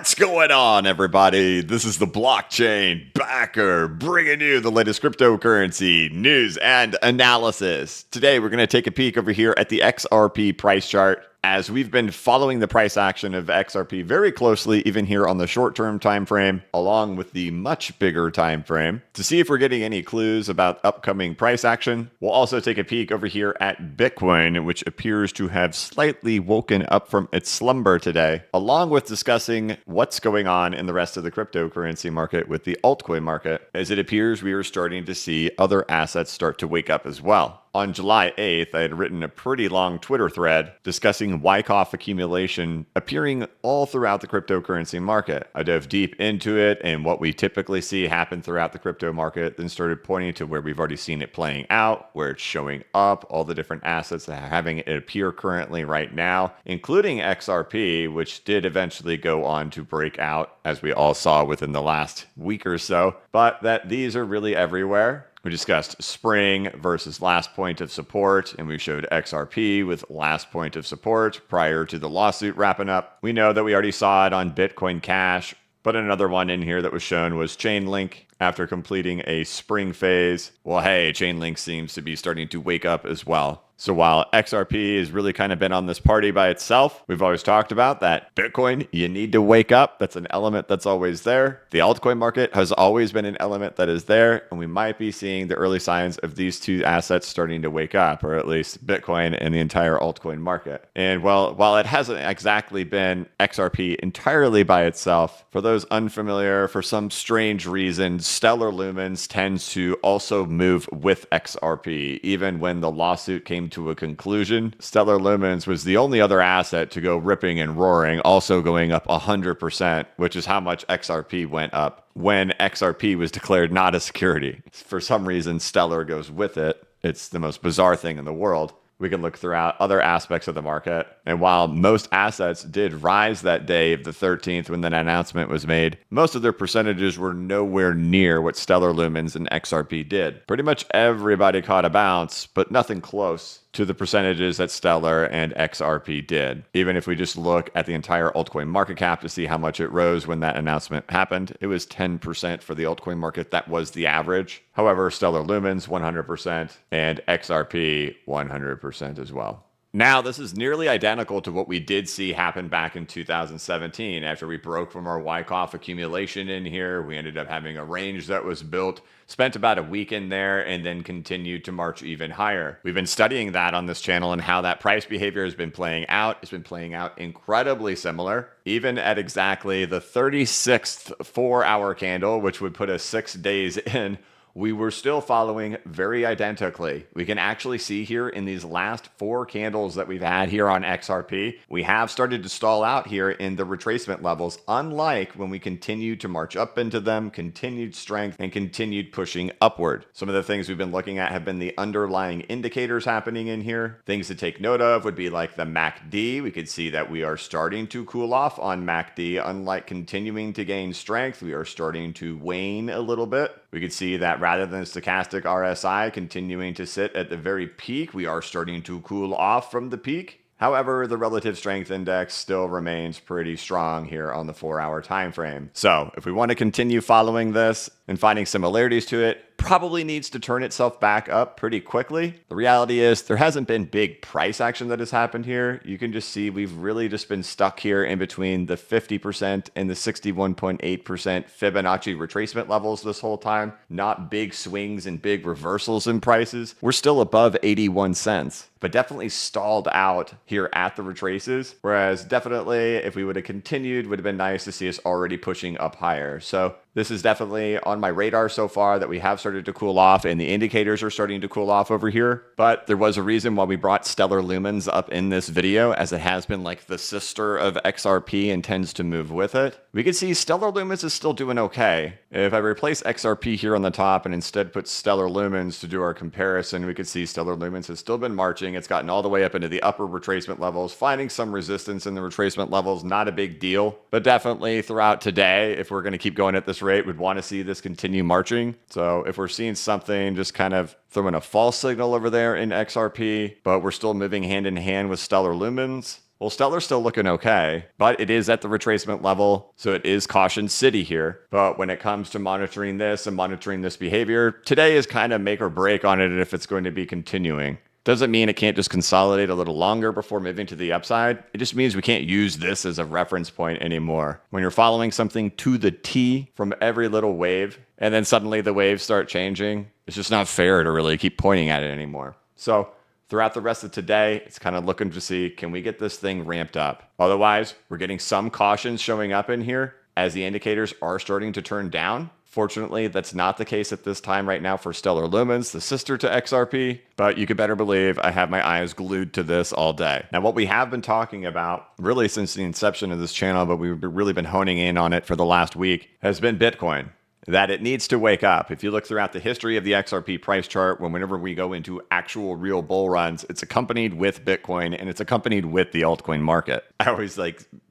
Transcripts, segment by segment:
What's going on, everybody? This is the blockchain backer bringing you the latest cryptocurrency news and analysis. Today, we're going to take a peek over here at the XRP price chart, as we've been following the price action of XRP very closely, even here on the short-term time frame, along with the much bigger time frame, to see if we're getting any clues about upcoming price action. We'll also take a peek over here at Bitcoin, which appears to have slightly woken up from its slumber today, along with discussing what's going on in the rest of the cryptocurrency market with the altcoin market, as it appears we are starting to see other assets start to wake up as well. On July 8th, I had written a pretty long Twitter thread discussing Wyckoff accumulation appearing all throughout the cryptocurrency market. I dove deep into it and what we typically see happen throughout the crypto market, then started pointing to where we've already seen it playing out, where it's showing up, all the different assets that are having it appear currently right now, including XRP, which did eventually go on to break out, as we all saw within the last week or so, but that these are really everywhere. We discussed spring versus last point of support, and we showed XRP with last point of support prior to the lawsuit wrapping up. We know that we already saw it on Bitcoin Cash, but another one in here that was shown was Chainlink after completing a spring phase. Well, hey, Chainlink seems to be starting to wake up as well. So while XRP has really kind of been on this party by itself, we've always talked about that Bitcoin, you need to wake up. That's an element that's always there. The altcoin market has always been an element that is there, and we might be seeing the early signs of these two assets starting to wake up, or at least Bitcoin and the entire altcoin market. And while it hasn't exactly been XRP entirely by itself, for those unfamiliar, for some strange reason, Stellar Lumens tends to also move with XRP. Even when the lawsuit came to a conclusion, Stellar Lumens was the only other asset to go ripping and roaring, also going up 100%, which is how much XRP went up when XRP was declared not a security. For some reason, Stellar goes with it. It's the most bizarre thing in the world. We can look throughout other aspects of the market. And while most assets did rise that day of the 13th when that announcement was made, most of their percentages were nowhere near what Stellar Lumens and XRP did. Pretty much everybody caught a bounce, but nothing close to the percentages that Stellar and XRP did. Even if we just look at the entire altcoin market cap to see how much it rose when that announcement happened, it was 10% for the altcoin market. That was the average. However, Stellar Lumens 100% and XRP 100% as well. Now, this is nearly identical to what we did see happen back in 2017. After we broke from our Wyckoff accumulation in here, we ended up having a range that was built, spent about a week in there, and then continued to march even higher. We've been studying that on this channel and how that price behavior has been playing out. It's been playing out incredibly similar, even at exactly the 36th 4-hour candle, which would put us 6 days in. We were still following very identically. We can actually see here in these last 4 candles that we've had here on XRP, we have started to stall out here in the retracement levels, unlike when we continued to march up into them, continued strength, and continued pushing upward. Some of the things we've been looking at have been the underlying indicators happening in here. Things to take note of would be like the MACD. We could see that we are starting to cool off on MACD. Unlike continuing to gain strength, we are starting to wane a little bit. We could see that rather than stochastic RSI continuing to sit at the very peak, we are starting to cool off from the peak. However, the relative strength index still remains pretty strong here on the 4-hour time frame. So if we want to continue following this and finding similarities to it, probably needs to turn itself back up pretty quickly. The reality is there hasn't been big price action that has happened here. You can just see we've really just been stuck here in between the 50% and the 61.8% Fibonacci retracement levels this whole time. Not big swings and big reversals in prices. We're still above 81 cents, but definitely stalled out here at the retraces. Whereas definitely if we would have continued, would have been nice to see us already pushing up higher. So this is definitely on my radar so far that we have started to cool off, and the indicators are starting to cool off over here. But there was a reason why we brought Stellar Lumens up in this video, as it has been like the sister of XRP and tends to move with it. We can see Stellar Lumens is still doing okay. If I replace XRP here on the top and instead put Stellar Lumens to do our comparison, we could see Stellar Lumens has still been marching. It's gotten all the way up into the upper retracement levels, finding some resistance in the retracement levels, not a big deal. But definitely throughout today, if we're going to keep going at this rate, we'd want to see this continue marching. So if we're seeing something just kind of throwing a false signal over there in XRP, but we're still moving hand in hand with Stellar Lumens, Well, Stellar's still looking okay, but it is at the retracement level, so it is caution city here. But when it comes to monitoring this and monitoring this behavior, today is kind of make or break on it if it's going to be continuing. Doesn't mean it can't just consolidate a little longer before moving to the upside. It just means we can't use this as a reference point anymore. When you're following something to the T from every little wave, and then suddenly the waves start changing, it's just not fair to really keep pointing at it anymore. So throughout the rest of today, it's kind of looking to see, can we get this thing ramped up? Otherwise, we're getting some cautions showing up in here as the indicators are starting to turn down. Fortunately, that's not the case at this time right now for Stellar Lumens, the sister to XRP, but you could better believe I have my eyes glued to this all day. Now, what we have been talking about really since the inception of this channel, but we've really been honing in on it for the last week, has been Bitcoin. That it needs to wake up. If you look throughout the history of the XRP price chart, whenever we go into actual real bull runs, it's accompanied with Bitcoin and it's accompanied with the altcoin market. I always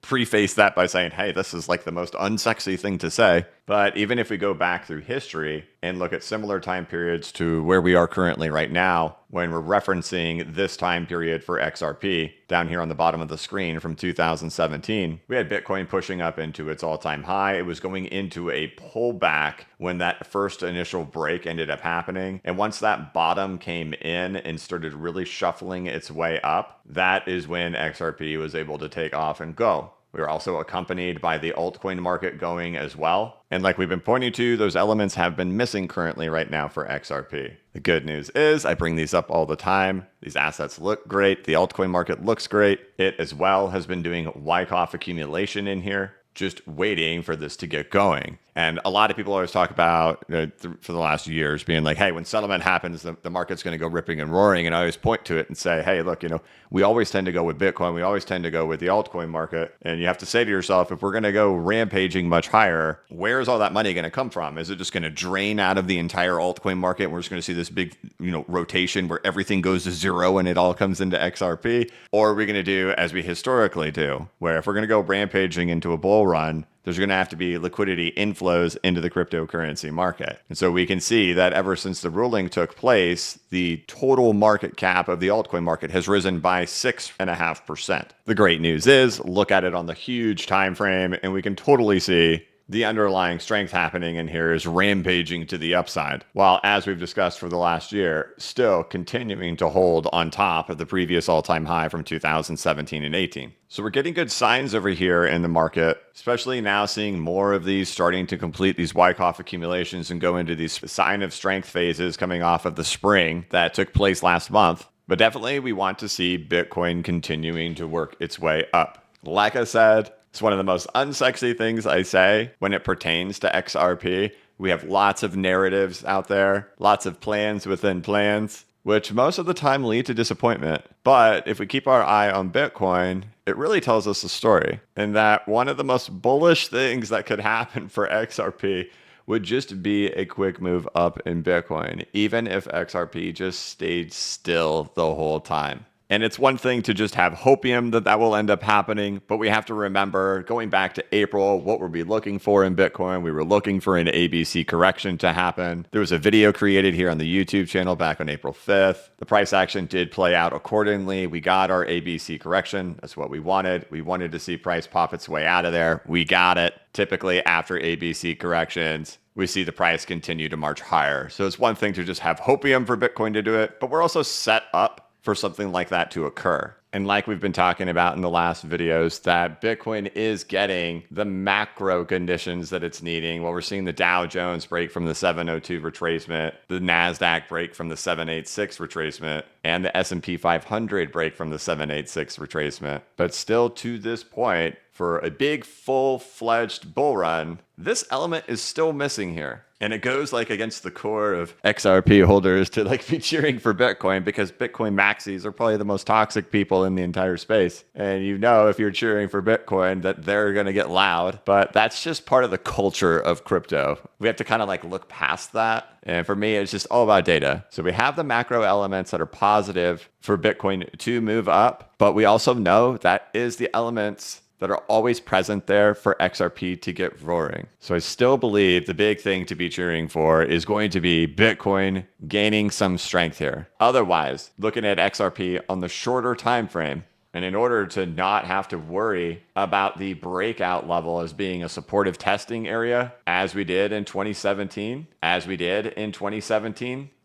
preface that by saying, hey, this is the most unsexy thing to say. But even if we go back through history and look at similar time periods to where we are currently right now, when we're referencing this time period for XRP down here on the bottom of the screen from 2017, we had Bitcoin pushing up into its all-time high. It was going into a pullback when that first initial break ended up happening. And once that bottom came in and started really shuffling its way up, that is when XRP was able to take off and go. We were also accompanied by the altcoin market going as well. And like we've been pointing to, those elements have been missing currently right now for XRP. The good news is I bring these up all the time. These assets look great. The altcoin market looks great. It as well has been doing Wyckoff accumulation in here, just waiting for this to get going. And a lot of people always talk about, for the last years, being like, hey, when settlement happens, the market's going to go ripping and roaring. And I always point to it and say, hey, look, we always tend to go with Bitcoin. We always tend to go with the altcoin market. And you have to say to yourself, if we're going to go rampaging much higher, where is all that money going to come from? Is it just going to drain out of the entire altcoin market? And we're just going to see this big, rotation where everything goes to zero and it all comes into XRP? Or are we going to do as we historically do, where if we're going to go rampaging into a bull run, there's going to have to be liquidity inflows into the cryptocurrency market. And so we can see that ever since the ruling took place, the total market cap of the altcoin market has risen by 6.5%. The great news is, look at it on the huge time frame, and we can totally see the underlying strength happening in here is rampaging to the upside, while, as we've discussed for the last year, still continuing to hold on top of the previous all-time high from 2017 and 18. So we're getting good signs over here in the market, especially now seeing more of these starting to complete these Wyckoff accumulations and go into these sign of strength phases coming off of the spring that took place last month. But definitely we want to see Bitcoin continuing to work its way up. Like I said, it's one of the most unsexy things I say when it pertains to XRP. We have lots of narratives out there, lots of plans within plans, which most of the time lead to disappointment. But if we keep our eye on Bitcoin, it really tells us a story. And that one of the most bullish things that could happen for XRP would just be a quick move up in Bitcoin, even if XRP just stayed still the whole time. And it's one thing to just have hopium that will end up happening, but we have to remember, going back to April, what were we looking for in Bitcoin? We were looking for an ABC correction to happen. There was a video created here on the YouTube channel back on April 5th. The price action did play out accordingly. We got our ABC correction. That's what we wanted. We wanted to see price pop its way out of there. We got it. Typically, after ABC corrections, we see the price continue to march higher. So it's one thing to just have hopium for Bitcoin to do it, but we're also set up for something like that to occur. And like we've been talking about in the last videos, that Bitcoin is getting the macro conditions that it's needing. Well, we're seeing the Dow Jones break from the 702 retracement, the NASDAQ break from the 786 retracement, and the S&P 500 break from the 786 retracement. But still, to this point, for a big full-fledged bull run, this element is still missing here. And it goes against the core of XRP holders to be cheering for Bitcoin, because Bitcoin maxis are probably the most toxic people in the entire space. And if you're cheering for Bitcoin that they're going to get loud, but that's just part of the culture of crypto. We have to kind of look past that. And for me, it's just all about data. So we have the macro elements that are positive for Bitcoin to move up, but we also know that is the elements that are always present there for XRP to get roaring. So I still believe the big thing to be cheering for is going to be Bitcoin gaining some strength here. Otherwise, looking at XRP on the shorter time frame, And in order to not have to worry about the breakout level as being a supportive testing area, as we did in 2017,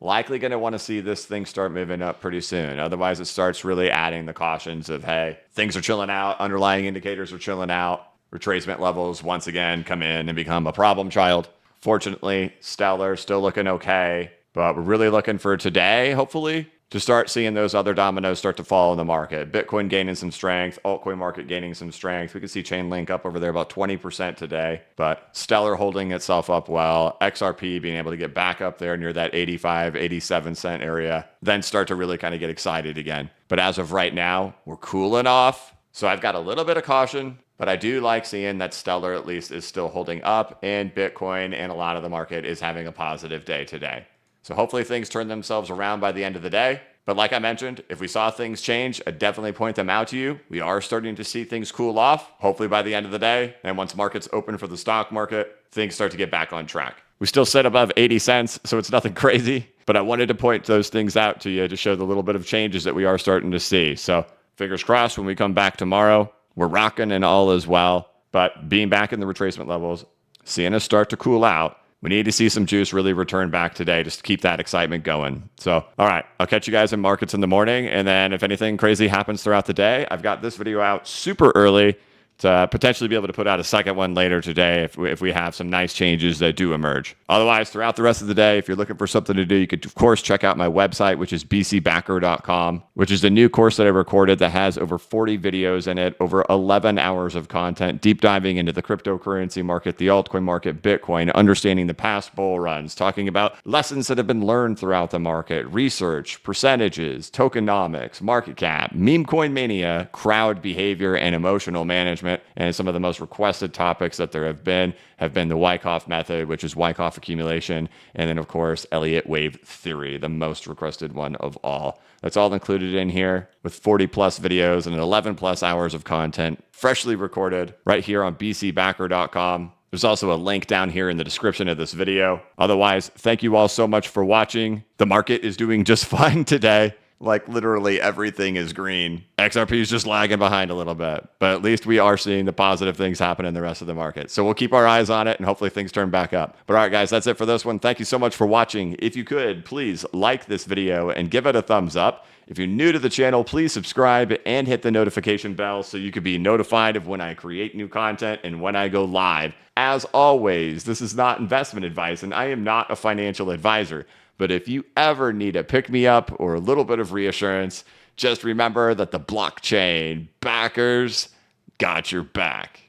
likely going to want to see this thing start moving up pretty soon. Otherwise, it starts really adding the cautions of, hey, things are chilling out, underlying indicators are chilling out, retracement levels once again come in and become a problem child. Fortunately, Stellar still looking okay, but we're really looking for today, hopefully, to start seeing those other dominoes start to fall in the market. Bitcoin gaining some strength, altcoin market gaining some strength. We can see Chainlink up over there about 20% today, but Stellar holding itself up well. XRP being able to get back up there near that 85, 87 cent area, then start to really kind of get excited again. But as of right now, we're cooling off. So I've got a little bit of caution, but I do like seeing that Stellar at least is still holding up, and Bitcoin and a lot of the market is having a positive day today. So hopefully things turn themselves around by the end of the day. But like I mentioned, if we saw things change, I'd definitely point them out to you. We are starting to see things cool off, hopefully by the end of the day. And once markets open for the stock market, things start to get back on track. We still sit above 80 cents, so it's nothing crazy. But I wanted to point those things out to you to show the little bit of changes that we are starting to see. So fingers crossed when we come back tomorrow, we're rocking and all is well. But being back in the retracement levels, seeing us start to cool out, we need to see some juice really return back today just to keep that excitement going. So, all right, I'll catch you guys in markets in the morning. And then if anything crazy happens throughout the day, I've got this video out super early to potentially be able to put out a second one later today if we have some nice changes that do emerge. Otherwise, throughout the rest of the day, if you're looking for something to do, you could, of course, check out my website, which is bcbacker.com, which is the new course that I recorded that has over 40 videos in it, over 11 hours of content, deep diving into the cryptocurrency market, the altcoin market, Bitcoin, understanding the past bull runs, talking about lessons that have been learned throughout the market, research, percentages, tokenomics, market cap, meme coin mania, crowd behavior, and emotional management. And some of the most requested topics that there have been the Wyckoff method, which is Wyckoff accumulation, and then, of course, Elliott wave theory, the most requested one of all. That's all included in here with 40 plus videos and 11 plus hours of content, freshly recorded right here on bcbacker.com. There's also a link down here in the description of this video. Otherwise, thank you all so much for watching. The market is doing just fine today. Like literally everything is green. XRP is just lagging behind a little bit, but at least we are seeing the positive things happen in the rest of the market. So we'll keep our eyes on it and hopefully things turn back up. But all right, guys, that's it for this one. Thank you so much for watching. If you could, please like this video and give it a thumbs up. If you're new to the channel, please subscribe and hit the notification bell so you can be notified of when I create new content and when I go live. As always, this is not investment advice and I am not a financial advisor. But if you ever need a pick-me-up or a little bit of reassurance, just remember that the blockchain backers got your back.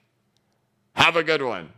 Have a good one.